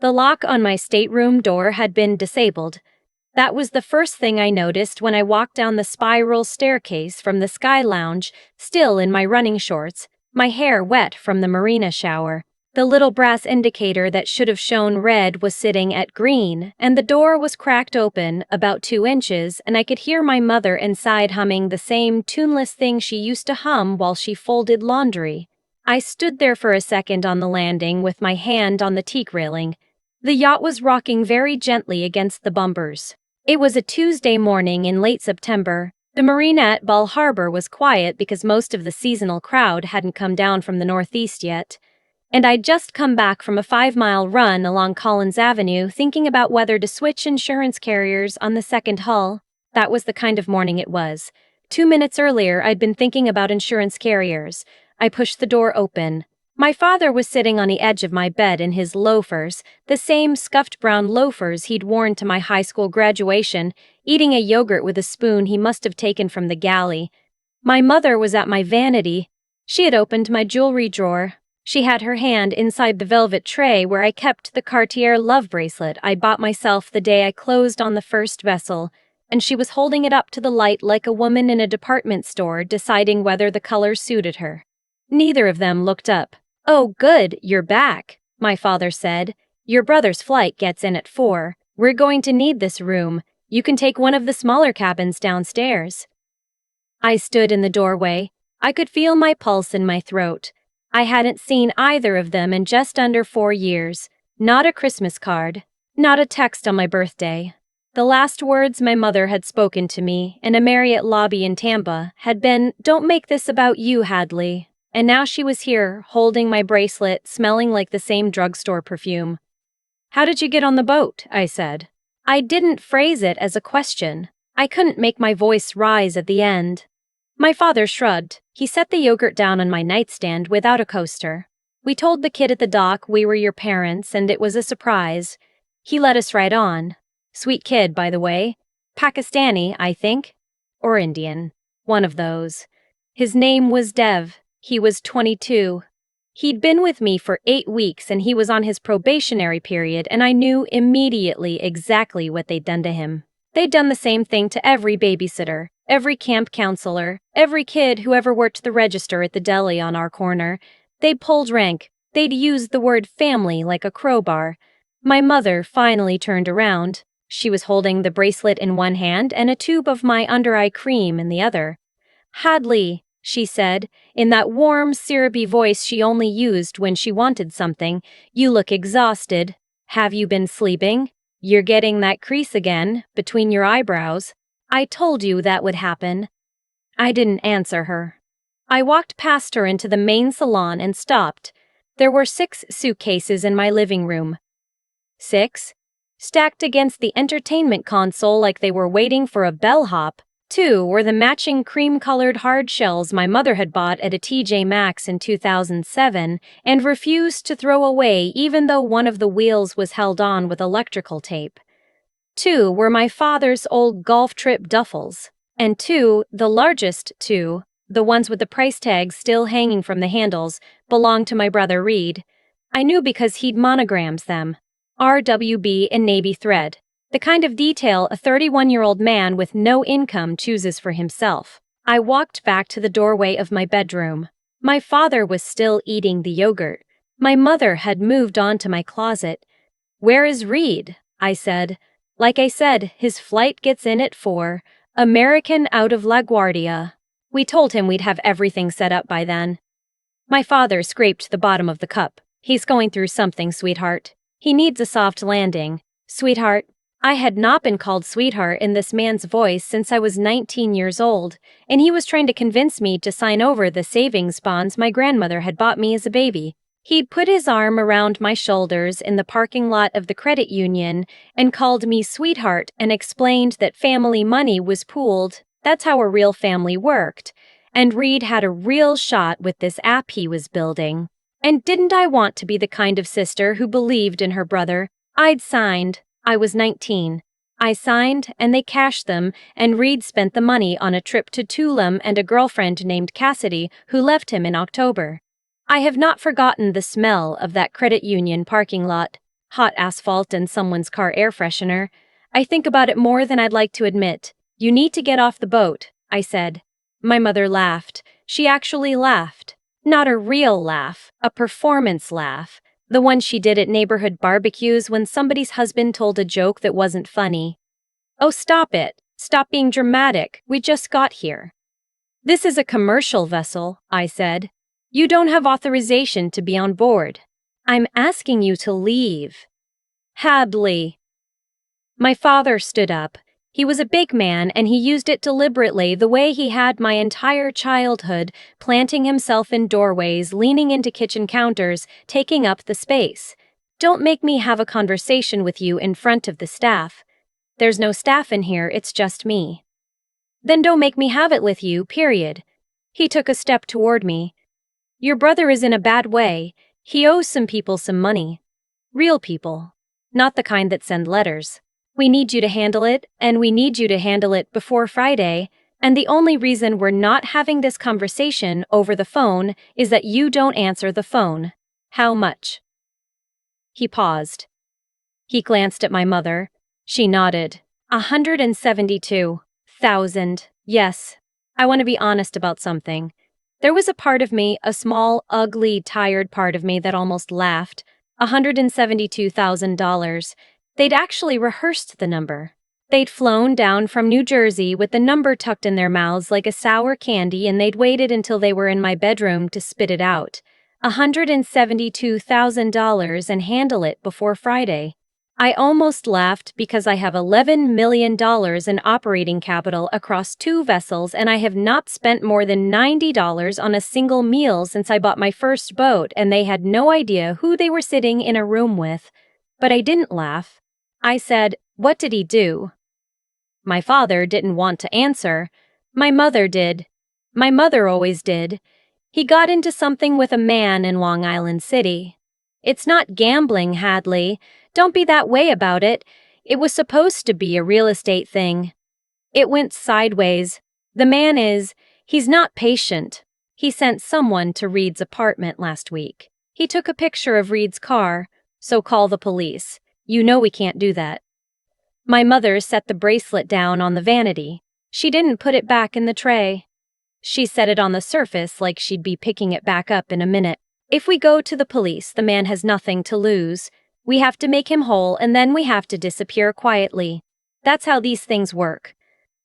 The lock on my stateroom door had been disabled. That was the first thing I noticed when I walked down the spiral staircase from the Sky Lounge, still in my running shorts, my hair wet from the marina shower. The little brass indicator that should have shown red was sitting at green, and the door was cracked open about 2 inches, and I could hear my mother inside humming the same tuneless thing she used to hum while she folded laundry. I stood there for a second on the landing with my hand on the teak railing. The yacht was rocking very gently against the bumpers. It was a Tuesday morning in late September. The marina at Bal Harbour was quiet because most of the seasonal crowd hadn't come down from the northeast yet. And I'd just come back from a 5-mile run along Collins Avenue thinking about whether to switch insurance carriers on the second hull. That was the kind of morning it was. 2 minutes earlier, I'd been thinking about insurance carriers. I pushed the door open. My father was sitting on the edge of my bed in his loafers, the same scuffed brown loafers he'd worn to my high school graduation, eating a yogurt with a spoon he must have taken from the galley. My mother was at my vanity. She had opened my jewelry drawer. She had her hand inside the velvet tray where I kept the Cartier love bracelet I bought myself the day I closed on the first vessel, and she was holding it up to the light like a woman in a department store deciding whether the color suited her. Neither of them looked up. "Oh, good, you're back," my father said. "Your brother's flight gets in at 4. We're going to need this room. You can take one of the smaller cabins downstairs." I stood in the doorway. I could feel my pulse in my throat. I hadn't seen either of them in just under 4 years. Not a Christmas card. Not a text on my birthday. The last words my mother had spoken to me in a Marriott lobby in Tampa had been, "Don't make this about you, Hadley." And now she was here, holding my bracelet, smelling like the same drugstore perfume. "How did you get on the boat?" I said. I didn't phrase it as a question. I couldn't make my voice rise at the end. My father shrugged. He set the yogurt down on my nightstand without a coaster. "We told the kid at the dock we were your parents, and it was a surprise. He let us right on. Sweet kid, by the way. Pakistani, I think. Or Indian. One of those. His name was Dev. He was 22. He'd been with me for 8 weeks and he was on his probationary period, and I knew immediately exactly what they'd done to him. They'd done the same thing to every babysitter, every camp counselor, every kid who ever worked the register at the deli on our corner. They'd pulled rank. They'd used the word family like a crowbar. My mother finally turned around. She was holding the bracelet in one hand and a tube of my under-eye cream in the other. "Hadley," she said, in that warm, syrupy voice she only used when she wanted something, "you look exhausted. Have you been sleeping? You're getting that crease again, between your eyebrows. I told you that would happen." I didn't answer her. I walked past her into the main salon and stopped. There were 6 suitcases in my living room. 6? Stacked against the entertainment console like they were waiting for a bellhop. 2 were the matching cream-colored hard shells my mother had bought at a TJ Maxx in 2007 and refused to throw away even though one of the wheels was held on with electrical tape. 2 were my father's old golf trip duffels. And 2, the largest 2, the ones with the price tags still hanging from the handles, belonged to my brother Reed. I knew because he'd monograms them. RWB in navy thread. The kind of detail a 31-year-old man with no income chooses for himself. I walked back to the doorway of my bedroom. My father was still eating the yogurt. My mother had moved on to my closet. "Where is Reed?" I said. "Like I said, his flight gets in at 4. American out of LaGuardia. We told him we'd have everything set up by then." My father scraped the bottom of the cup. "He's going through something, sweetheart. He needs a soft landing." Sweetheart. I had not been called sweetheart in this man's voice since I was 19 years old, and he was trying to convince me to sign over the savings bonds my grandmother had bought me as a baby. He'd put his arm around my shoulders in the parking lot of the credit union and called me sweetheart and explained that family money was pooled. That's how a real family worked. And Reed had a real shot with this app he was building. And didn't I want to be the kind of sister who believed in her brother? I'd signed. I was 19. I signed, and they cashed them, and Reed spent the money on a trip to Tulum and a girlfriend named Cassidy who left him in October. I have not forgotten the smell of that credit union parking lot. hot asphalt and someone's car air freshener. I think about it more than I'd like to admit. You need to get off the boat, I said. My mother laughed. She actually laughed. Not a real laugh, a performance laugh. The one she did at neighborhood barbecues when somebody's husband told a joke that wasn't funny. Oh, stop it. Stop being dramatic. We just got here. This is a commercial vessel, I said. You don't have authorization to be on board. I'm asking you to leave. Hadley. My father stood up. He was a big man and he used it deliberately the way he had my entire childhood, planting himself in doorways, leaning into kitchen counters, taking up the space. Don't make me have a conversation with you in front of the staff. There's no staff in here, it's just me. Then don't make me have it with you, period. He took a step toward me. Your brother is in a bad way. He owes some people some money. Real people. Not the kind that send letters. We need you to handle it, and we need you to handle it before Friday, and the only reason we're not having this conversation over the phone is that you don't answer the phone. How much? He paused. He glanced at my mother. She nodded. 172,000. Yes. I want to be honest about something. There was a part of me, a small, ugly, tired part of me that almost laughed. $172,000. They'd actually rehearsed the number. They'd flown down from New Jersey with the number tucked in their mouths like a sour candy, and they'd waited until they were in my bedroom to spit it out. $172,000 and handle it before Friday. I almost laughed because I have $11 million in operating capital across 2 vessels, and I have not spent more than $90 on a single meal since I bought my first boat, and they had no idea who they were sitting in a room with. But I didn't laugh. I said, "What did he do?" My father didn't want to answer. My mother did. My mother always did. He got into something with a man in Long Island City. It's not gambling, Hadley. Don't be that way about it. It was supposed to be a real estate thing. It went sideways. The man he's not patient. He sent someone to Reed's apartment last week. He took a picture of Reed's car, so call the police. You know we can't do that. My mother set the bracelet down on the vanity. She didn't put it back in the tray. She set it on the surface like she'd be picking it back up in a minute. If we go to the police, the man has nothing to lose. We have to make him whole, and then we have to disappear quietly. That's how these things work.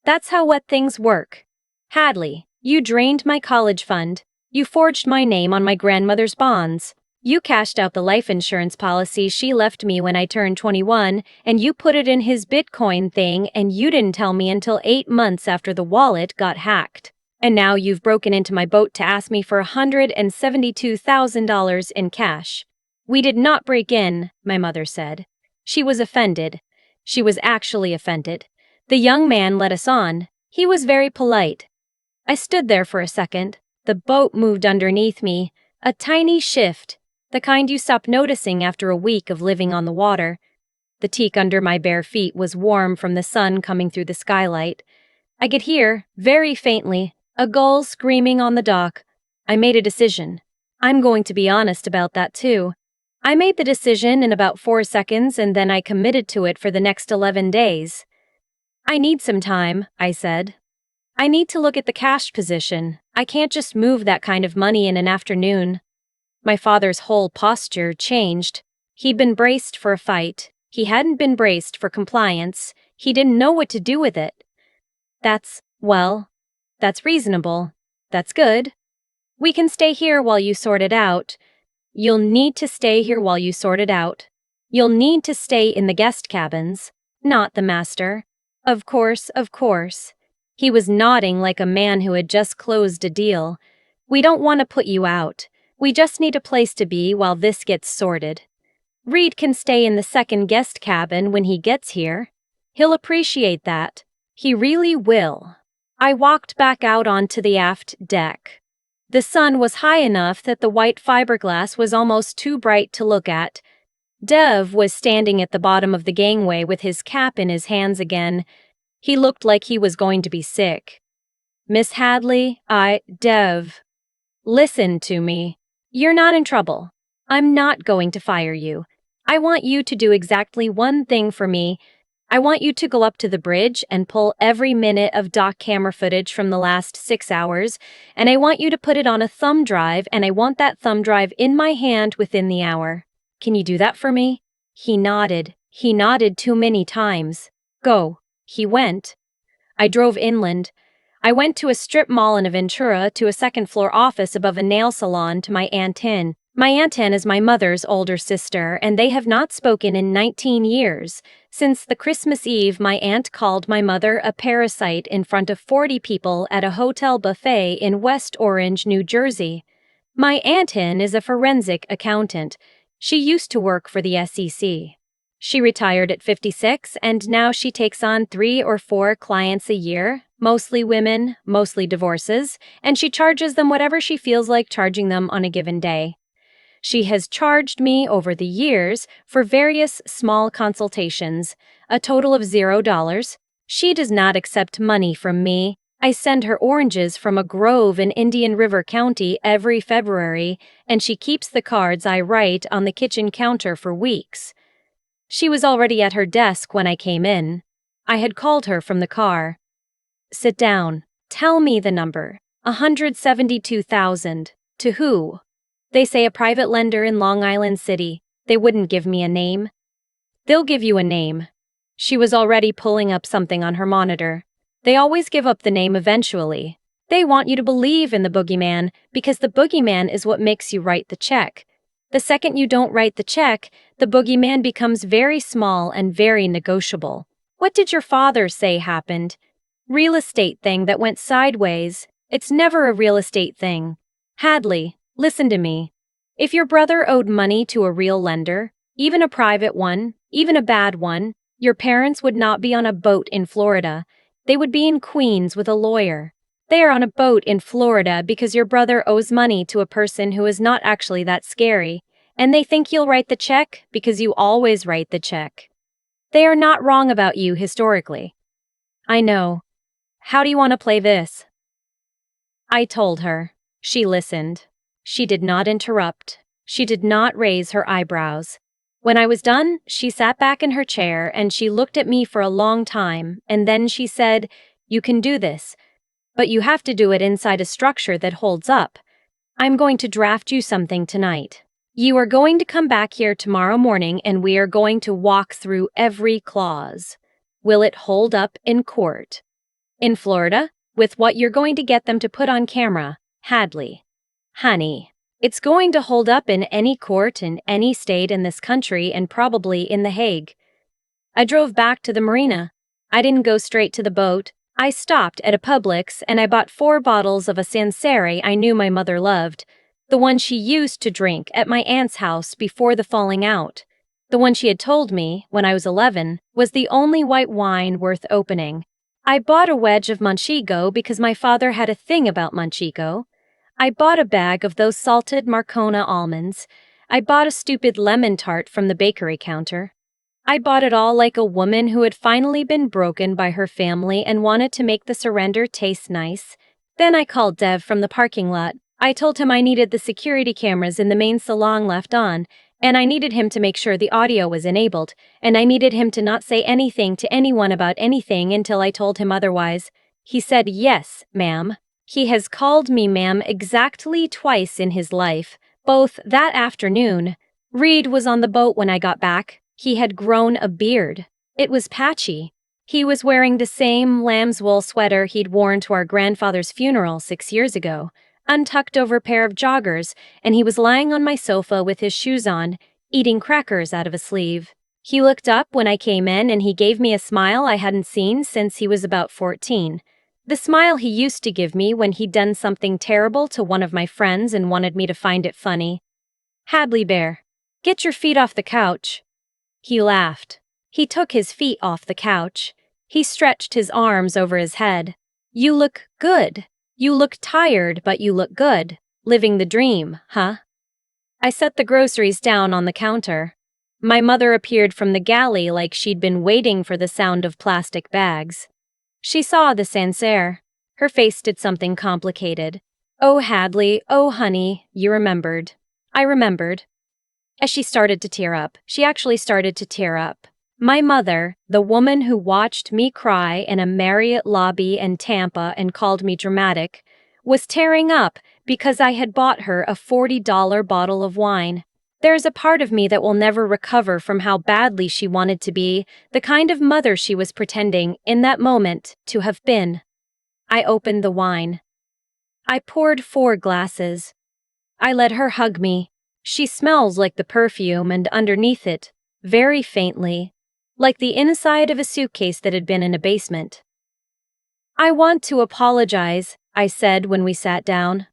That's how what things work. Hadley, you drained my college fund. You forged my name on my grandmother's bonds. You cashed out the life insurance policy she left me when I turned 21, and you put it in his Bitcoin thing, and you didn't tell me until 8 months after the wallet got hacked. And now you've broken into my boat to ask me for $172,000 in cash. We did not break in, my mother said. She was offended. She was actually offended. The young man led us on. He was very polite. I stood there for a second. The boat moved underneath me. A tiny shift. The kind you stop noticing after a week of living on the water. The teak under my bare feet was warm from the sun coming through the skylight. I could hear, very faintly, a gull screaming on the dock. I made a decision. I'm going to be honest about that too. I made the decision in about 4 seconds, and then I committed to it for the next 11 days. I need some time, I said. I need to look at the cash position. I can't just move that kind of money in an afternoon. My father's whole posture changed. He'd been braced for a fight. He hadn't been braced for compliance. He didn't know what to do with it. That's reasonable. That's good. We can stay here while you sort it out. You'll need to stay here while you sort it out. You'll need to stay in the guest cabins, not the master. Of course, of course. He was nodding like a man who had just closed a deal. We don't want to put you out. We just need a place to be while this gets sorted. Reed can stay in the second guest cabin when he gets here. He'll appreciate that. He really will. I walked back out onto the aft deck. The sun was high enough that the white fiberglass was almost too bright to look at. Dev was standing at the bottom of the gangway with his cap in his hands again. He looked like he was going to be sick. Miss Hadley, Dev. Listen to me. You're not in trouble. I'm not going to fire you. I want you to do exactly one thing for me. I want you to go up to the bridge and pull every minute of dock camera footage from the last 6 hours, and I want you to put it on a thumb drive, and I want that thumb drive in my hand within the hour. Can you do that for me? He nodded. He nodded too many times. Go. He went. I drove inland. I went to a strip mall in Aventura, to a second-floor office above a nail salon, to my Aunt Tin. My Aunt Tin is my mother's older sister, and they have not spoken in 19 years. Since the Christmas Eve, my aunt called my mother a parasite in front of 40 people at a hotel buffet in West Orange, New Jersey. My Aunt Tin is a forensic accountant. She used to work for the SEC. She retired at 56, and now she takes on 3 or 4 clients a year, mostly women, mostly divorces, and she charges them whatever she feels like charging them on a given day. She has charged me over the years for various small consultations, a total of $0. She does not accept money from me. I send her oranges from a grove in Indian River County every February, and she keeps the cards I write on the kitchen counter for weeks. She was already at her desk when I came in. I had called her from the car. Sit down. Tell me the number. 172,000. To who? They say a private lender in Long Island City. They wouldn't give me a name. They'll give you a name. She was already pulling up something on her monitor. They always give up the name eventually. They want you to believe in the boogeyman, because the boogeyman is what makes you write the check. The second you don't write the check, the boogeyman becomes very small and very negotiable. What did your father say happened? Real estate thing that went sideways. It's never a real estate thing. Hadley, listen to me. If your brother owed money to a real lender, even a private one, even a bad one, your parents would not be on a boat in Florida. They would be in Queens with a lawyer. They are on a boat in Florida because your brother owes money to a person who is not actually that scary, and they think you'll write the check because you always write the check. They are not wrong about you historically. I know. How do you want to play this? I told her. She listened. She did not interrupt. She did not raise her eyebrows. When I was done, she sat back in her chair and she looked at me for a long time, and then she said, "You can do this. But you have to do it inside a structure that holds up. I'm going to draft you something tonight. You are going to come back here tomorrow morning and we are going to walk through every clause. Will it hold up in court? In Florida, with what you're going to get them to put on camera, Hadley. Honey, it's going to hold up in any court in any state in this country and probably in The Hague." I drove back to the marina. I didn't go straight to the boat. I stopped at a Publix and I bought 4 bottles of a Sancerre I knew my mother loved, the one she used to drink at my aunt's house before the falling out. The one she had told me, when I was 11, was the only white wine worth opening. I bought a wedge of Manchego because my father had a thing about Manchego. I bought a bag of those salted Marcona almonds. I bought a stupid lemon tart from the bakery counter. I bought it all like a woman who had finally been broken by her family and wanted to make the surrender taste nice. Then I called Dev from the parking lot. I told him I needed the security cameras in the main salon left on, and I needed him to make sure the audio was enabled, and I needed him to not say anything to anyone about anything until I told him otherwise. He said, "Yes, ma'am." He has called me ma'am exactly twice in his life, both that afternoon. Reed was on the boat when I got back. He had grown a beard. It was patchy. He was wearing the same lamb's wool sweater he'd worn to our grandfather's funeral 6 years ago, untucked over a pair of joggers, and he was lying on my sofa with his shoes on, eating crackers out of a sleeve. He looked up when I came in and he gave me a smile I hadn't seen since he was about 14. The smile he used to give me when he'd done something terrible to one of my friends and wanted me to find it funny. "Hadley Bear, get your feet off the couch." He laughed. He took his feet off the couch. He stretched his arms over his head. "You look good. You look tired, but you look good. Living the dream, huh?" I set the groceries down on the counter. My mother appeared from the galley like she'd been waiting for the sound of plastic bags. She saw the Sancerre. Her face did something complicated. "Oh, Hadley, oh, honey, you remembered." I remembered. As she started to tear up, she actually started to tear up. My mother, the woman who watched me cry in a Marriott lobby in Tampa and called me dramatic, was tearing up because I had bought her a $40 bottle of wine. There's a part of me that will never recover from how badly she wanted to be, the kind of mother she was pretending, in that moment, to have been. I opened the wine. I poured 4 glasses. I let her hug me. She smells like the perfume, and underneath it, very faintly, like the inside of a suitcase that had been in a basement. "I want to apologize," I said when we sat down.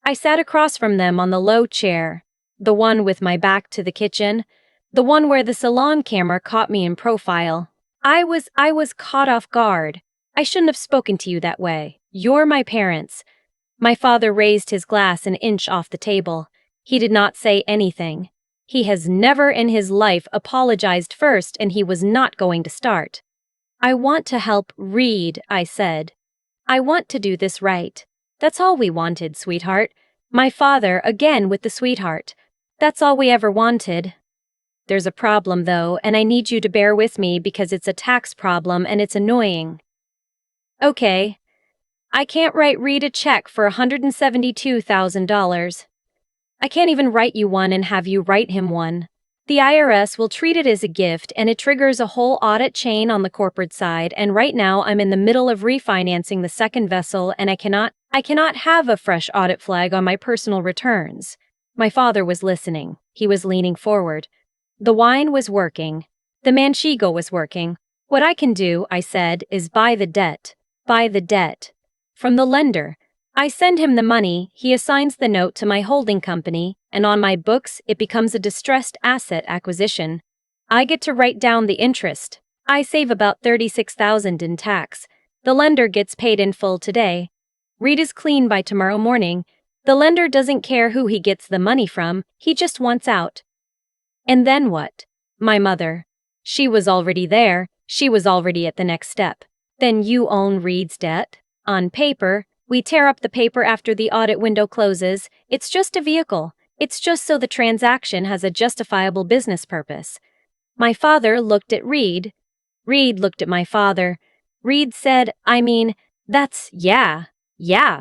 I sat across from them on the low chair, the one with my back to the kitchen, the one where the salon camera caught me in profile. I was caught off guard. I shouldn't have spoken to you that way. You're my parents. My father raised his glass an inch off the table. He did not say anything. He has never in his life apologized first, and he was not going to start. "I want to help Reed," I said. "I want to do this right. That's all we wanted, sweetheart." My father, again with the sweetheart. "That's all we ever wanted." "There's a problem, though, and I need you to bear with me because it's a tax problem and it's annoying." "Okay. I can't write Reed a check for $172,000. I can't even write you one and have you write him one. The IRS will treat it as a gift, and it triggers a whole audit chain on the corporate side, and right now I'm in the middle of refinancing the second vessel, and I cannot have a fresh audit flag on my personal returns." My father was listening. He was leaning forward. The wine was working. The manchego was working. "What I can do," I said, "is buy the debt. Buy the debt. From the lender. I send him the money, he assigns the note to my holding company, and on my books it becomes a distressed asset acquisition. I get to write down the interest. I save about $36,000 in tax. The lender gets paid in full today. Reed is clean by tomorrow morning. The lender doesn't care who he gets the money from, he just wants out." "And then what?" My mother. She was already there, she was already at the next step. "Then you own Reed's debt. On paper, we tear up the paper after the audit window closes. It's just a vehicle. It's just so the transaction has a justifiable business purpose." My father looked at Reed. Reed looked at my father. Reed said, yeah,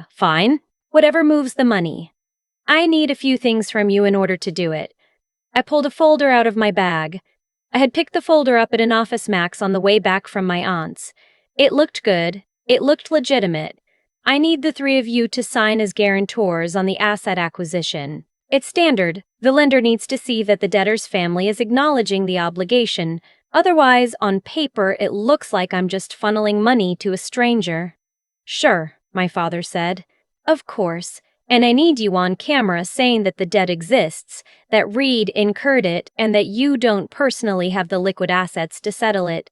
fine. Whatever moves the money. I need a few things from you in order to do it." I pulled a folder out of my bag. I had picked the folder up at an Office Max on the way back from my aunt's. It looked good. It looked legitimate. "I need the 3 of you to sign as guarantors on the asset acquisition. It's standard. The lender needs to see that the debtor's family is acknowledging the obligation. Otherwise, on paper, it looks like I'm just funneling money to a stranger." "Sure," my father said. "Of course. And I need you on camera saying that the debt exists, that Reed incurred it, and that you don't personally have the liquid assets to settle it.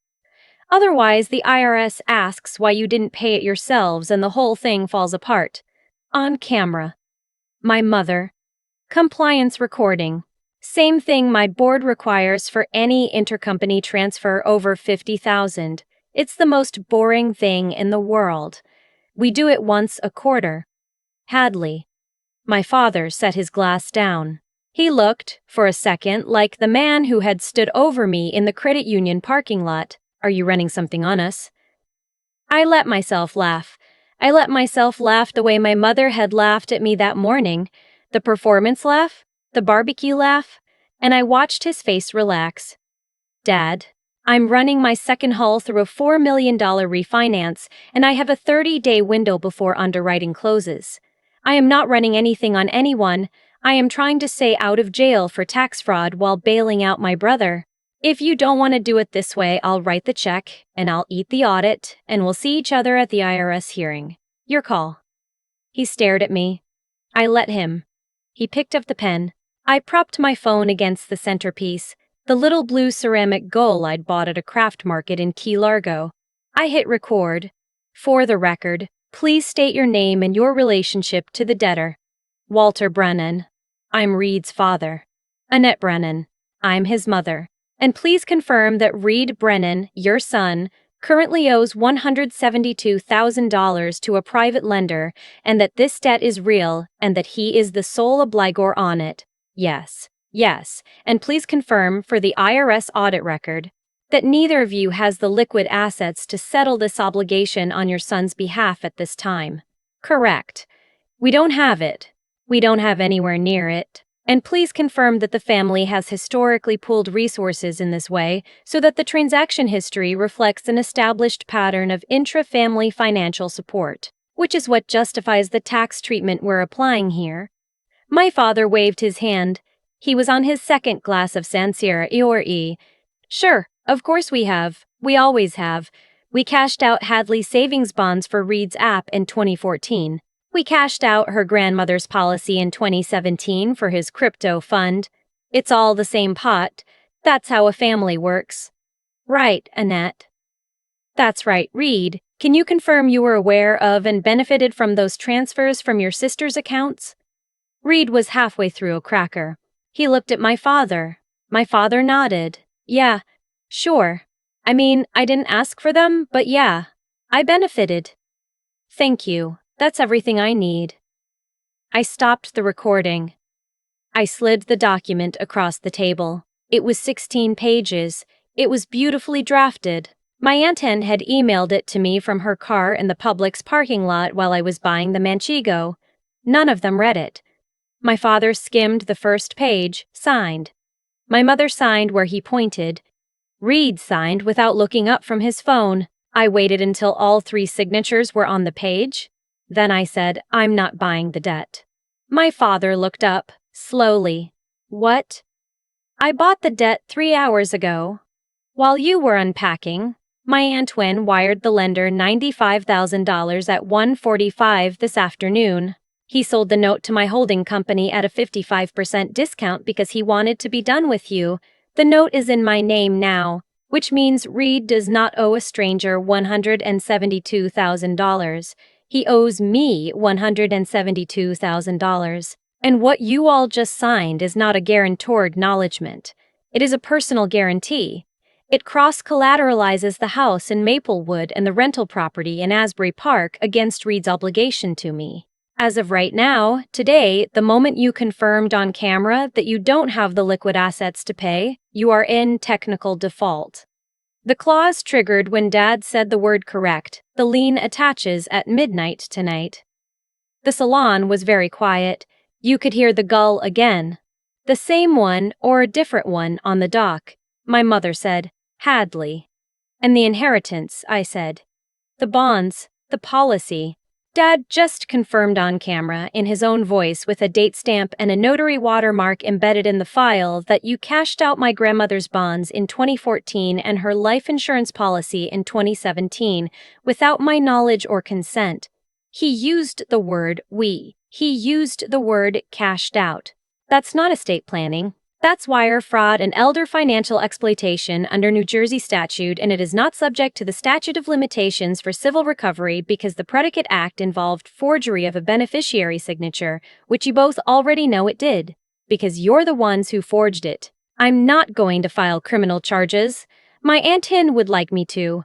Otherwise, the IRS asks why you didn't pay it yourselves and the whole thing falls apart. On camera." My mother. "Compliance recording. Same thing my board requires for any intercompany transfer over $50,000. It's the most boring thing in the world. We do it once a quarter." Hadley. My father set his glass down. He looked, for a second, like the man who had stood over me in the credit union parking lot. "Are you running something on us?" I let myself laugh. I let myself laugh the way my mother had laughed at me that morning. The performance laugh, the barbecue laugh, and I watched his face relax. "Dad, I'm running my second hull through a $4 million refinance, and I have a 30-day window before underwriting closes. I am not running anything on anyone. I am trying to stay out of jail for tax fraud while bailing out my brother. If you don't want to do it this way, I'll write the check, and I'll eat the audit, and we'll see each other at the IRS hearing. Your call." He stared at me. I let him. He picked up the pen. I propped my phone against the centerpiece, the little blue ceramic gull I'd bought at a craft market in Key Largo. I hit record. "For the record, please state your name and your relationship to the debtor." "Walter Brennan. I'm Reed's father." "Annette Brennan. I'm his mother. And please confirm that Reed Brennan, your son, currently owes $172,000 to a private lender, and that this debt is real, and that he is the sole obligor on it." "Yes." Yes, and please confirm for the IRS audit record that neither of you has the liquid assets to settle this obligation on your son's behalf at this time. Correct. We don't have it. We don't have anywhere near it. And please confirm that the family has historically pooled resources in this way so that the transaction history reflects an established pattern of intra-family financial support, which is what justifies the tax treatment we're applying here. My father waved his hand. He was on his second glass of Sansera Iori. Sure, of course we have. We always have. We cashed out Hadley's savings bonds for Reed's app in 2014. We cashed out her grandmother's policy in 2017 for his crypto fund. It's all the same pot. That's how a family works. Right, Annette. That's right, Reed. Can you confirm you were aware of and benefited from those transfers from your sister's accounts? Reed was halfway through a cracker. He looked at my father. My father nodded. Yeah, sure. I mean, I didn't ask for them, but yeah, I benefited. Thank you. That's everything I need. I stopped the recording. I slid the document across the table. It was 16 pages. It was beautifully drafted. My Aunt Hen had emailed it to me from her car in the Publix parking lot while I was buying the Manchego. None of them read it. My father skimmed the first page, signed. My mother signed where he pointed. Reed signed without looking up from his phone. I waited until all 3 signatures were on the page. Then I said, I'm not buying the debt. My father looked up, slowly. What? I bought the debt 3 hours ago. While you were unpacking, my Aunt Wen wired the lender $95,000 at 1:45 this afternoon. He sold the note to my holding company at a 55% discount because he wanted to be done with you. The note is in my name now, which means Reed does not owe a stranger $172,000. He owes me $172,000. And what you all just signed is not a guarantor acknowledgement. It is a personal guarantee. It cross-collateralizes the house in Maplewood and the rental property in Asbury Park against Reed's obligation to me. As of right now, today, the moment you confirmed on camera that you don't have the liquid assets to pay, you are in technical default. The clause triggered when Dad said the word correct. The lien attaches at midnight tonight. The salon was very quiet. You could hear the gull again. The same one or a different one on the dock. My mother said, Hadley. And the inheritance, I said. The bonds, the policy. Dad just confirmed on camera in his own voice with a date stamp and a notary watermark embedded in the file that you cashed out my grandmother's bonds in 2014 and her life insurance policy in 2017 without my knowledge or consent. He used the word we. He used the word cashed out. That's not estate planning. That's wire fraud and elder financial exploitation under New Jersey statute, and it is not subject to the statute of limitations for civil recovery because the predicate act involved forgery of a beneficiary signature, which you both already know it did, because you're the ones who forged it. I'm not going to file criminal charges. My Aunt Hen would like me to.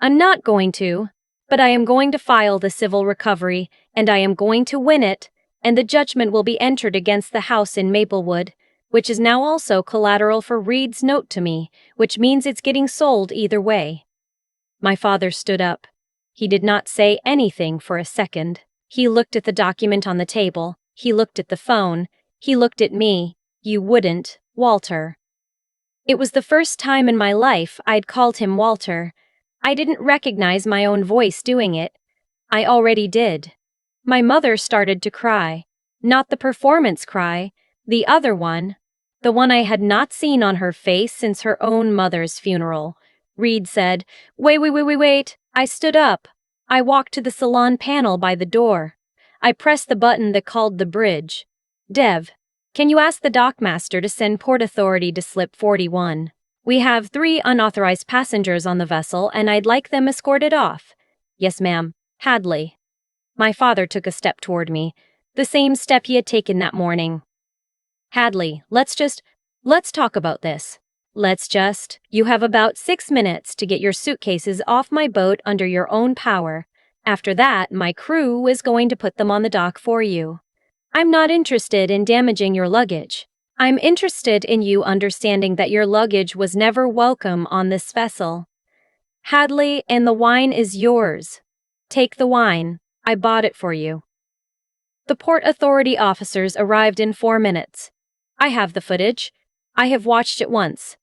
I'm not going to, but I am going to file the civil recovery, and I am going to win it, and the judgment will be entered against the house in Maplewood, which is now also collateral for Reed's note to me, which means it's getting sold either way. My father stood up. He did not say anything for a second. He looked at the document on the table. He looked at the phone. He looked at me. You wouldn't, Walter. It was the first time in my life I'd called him Walter. I didn't recognize my own voice doing it. I already did. My mother started to cry. Not the performance cry, the other one. The one I had not seen on her face since her own mother's funeral. Reed said, Wait. I stood up. I walked to the salon panel by the door. I pressed the button that called the bridge. Dev, can you ask the dockmaster to send Port Authority to slip 41? We have 3 unauthorized passengers on the vessel and I'd like them escorted off. Yes, ma'am. Hadley. My father took a step toward me, the same step he had taken that morning. Hadley, let's talk about this. You have about 6 minutes to get your suitcases off my boat under your own power. After that, my crew is going to put them on the dock for you. I'm not interested in damaging your luggage. I'm interested in you understanding that your luggage was never welcome on this vessel. Hadley, and the wine is yours. Take the wine. I bought it for you. The Port Authority officers arrived in 4 minutes. I have the footage. I have watched it once.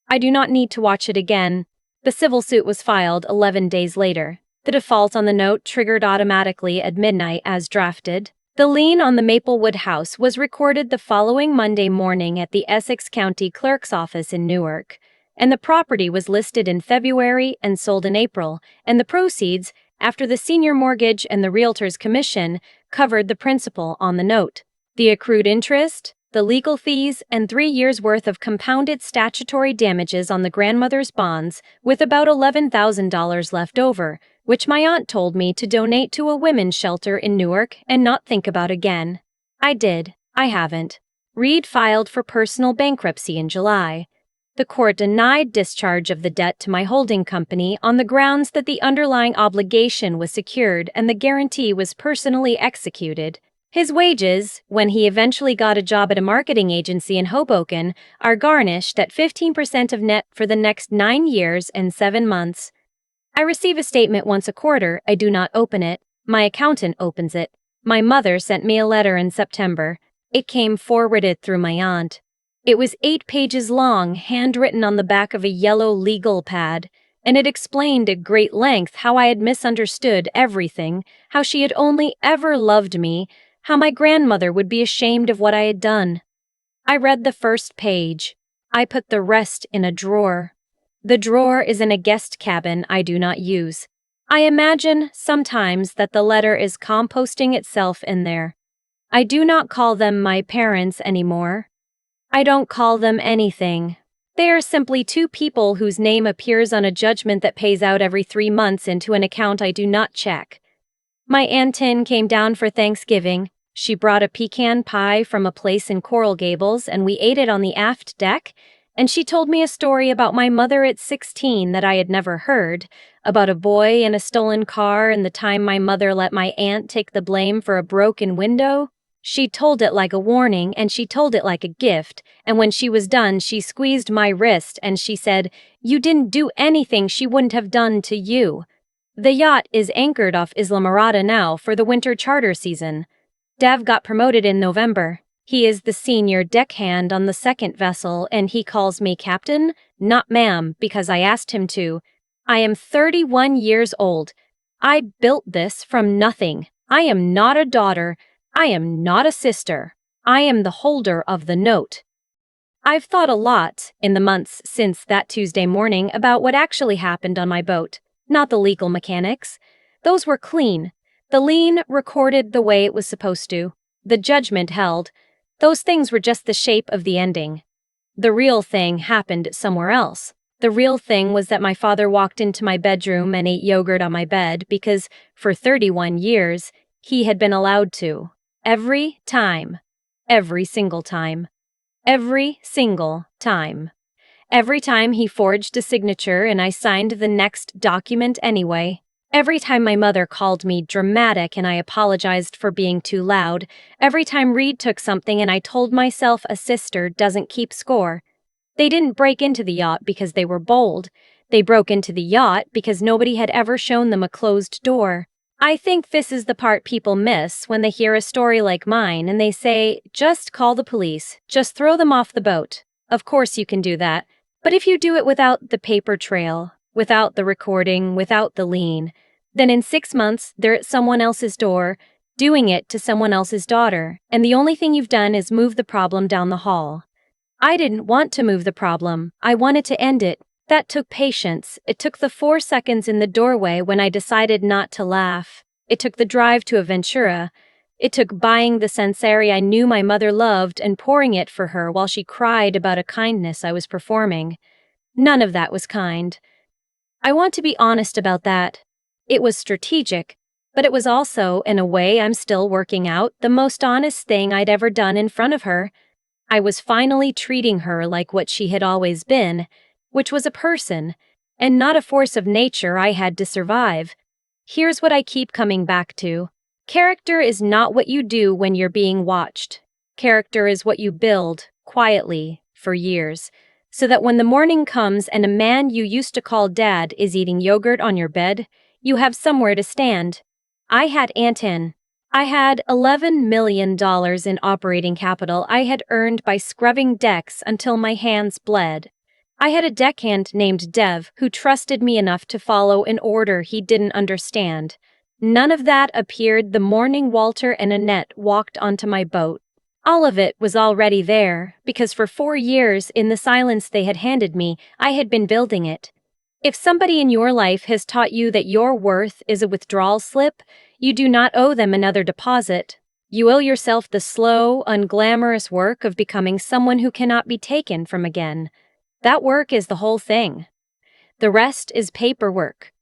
I do not need to watch it again. The civil suit was filed 11 days later. The default on the note triggered automatically at midnight as drafted. The lien on the Maplewood house was recorded the following Monday morning at the Essex County Clerk's office in Newark, and the property was listed in February and sold in April, and the proceeds, after the senior mortgage and the realtor's commission, covered the principal on the note, the accrued interest, the legal fees, and 3 years' worth of compounded statutory damages on the grandmother's bonds, with about $11,000 left over, which my aunt told me to donate to a women's shelter in Newark and not think about again. I did. I haven't. Reed filed for personal bankruptcy in July. The court denied discharge of the debt to my holding company on the grounds that the underlying obligation was secured and the guarantee was personally executed. His wages, when he eventually got a job at a marketing agency in Hoboken, are garnished at 15% of net for the next 9 years and 7 months. I receive a statement once a quarter. I do not open it. My accountant opens it. My mother sent me a letter in September. It came forwarded through my aunt. It was 8 pages long, handwritten on the back of a yellow legal pad, and it explained at great length how I had misunderstood everything, how she had only ever loved me, how my grandmother would be ashamed of what I had done. I read the first page. I put the rest in a drawer. The drawer is in a guest cabin I do not use. I imagine sometimes that the letter is composting itself in there. I do not call them my parents anymore. I don't call them anything. They are simply 2 people whose name appears on a judgment that pays out every 3 months into an account I do not check. My Aunt Tin came down for Thanksgiving. She brought a pecan pie from a place in Coral Gables and we ate it on the aft deck, and she told me a story about my mother at 16 that I had never heard, about a boy in a stolen car and the time my mother let my aunt take the blame for a broken window. She told it like a warning and she told it like a gift, and when she was done she squeezed my wrist and she said, "You didn't do anything she wouldn't have done to you." The yacht is anchored off Islamorada now for the winter charter season. Dev got promoted in November. He is the senior deckhand on the second vessel and he calls me captain, not ma'am, because I asked him to. I am 31 years old. I built this from nothing. I am not a daughter. I am not a sister. I am the holder of the note. I've thought a lot, in the months since that Tuesday morning, about what actually happened on my boat, not the legal mechanics. Those were clean. The lien recorded the way it was supposed to. The judgment held. Those things were just the shape of the ending. The real thing happened somewhere else. The real thing was that my father walked into my bedroom and ate yogurt on my bed because, for 31 years, he had been allowed to. Every time. Every single time. Every single time. Every time he forged a signature and I signed the next document anyway. Every time my mother called me dramatic and I apologized for being too loud. Every time Reed took something and I told myself a sister doesn't keep score. They didn't break into the yacht because they were bold. They broke into the yacht because nobody had ever shown them a closed door. I think this is the part people miss when they hear a story like mine and they say, just call the police, just throw them off the boat. Of course you can do that, but if you do it without the paper trail, without the recording, without the lien, then in 6 months they're at someone else's door, doing it to someone else's daughter, and the only thing you've done is move the problem down the hall. I didn't want to move the problem, I wanted to end it. That took patience. It took the 4 seconds in the doorway when I decided not to laugh. It took the drive to Aventura. It took buying the Sansari I knew my mother loved and pouring it for her while she cried about a kindness I was performing. None of that was kind. I want to be honest about that. It was strategic, but it was also, in a way I'm still working out, the most honest thing I'd ever done in front of her. I was finally treating her like what she had always been, which was a person, and not a force of nature I had to survive. Here's what I keep coming back to. Character is not what you do when you're being watched. Character is what you build quietly, for years, so that when the morning comes and a man you used to call dad is eating yogurt on your bed, you have somewhere to stand. I had Antin. I had $11 million in operating capital I had earned by scrubbing decks until my hands bled. I had a deckhand named Dev who trusted me enough to follow an order he didn't understand. None of that appeared the morning Walter and Annette walked onto my boat. All of it was already there, because for 4 years, in the silence they had handed me, I had been building it. If somebody in your life has taught you that your worth is a withdrawal slip, you do not owe them another deposit. You owe yourself the slow, unglamorous work of becoming someone who cannot be taken from again. That work is the whole thing. The rest is paperwork.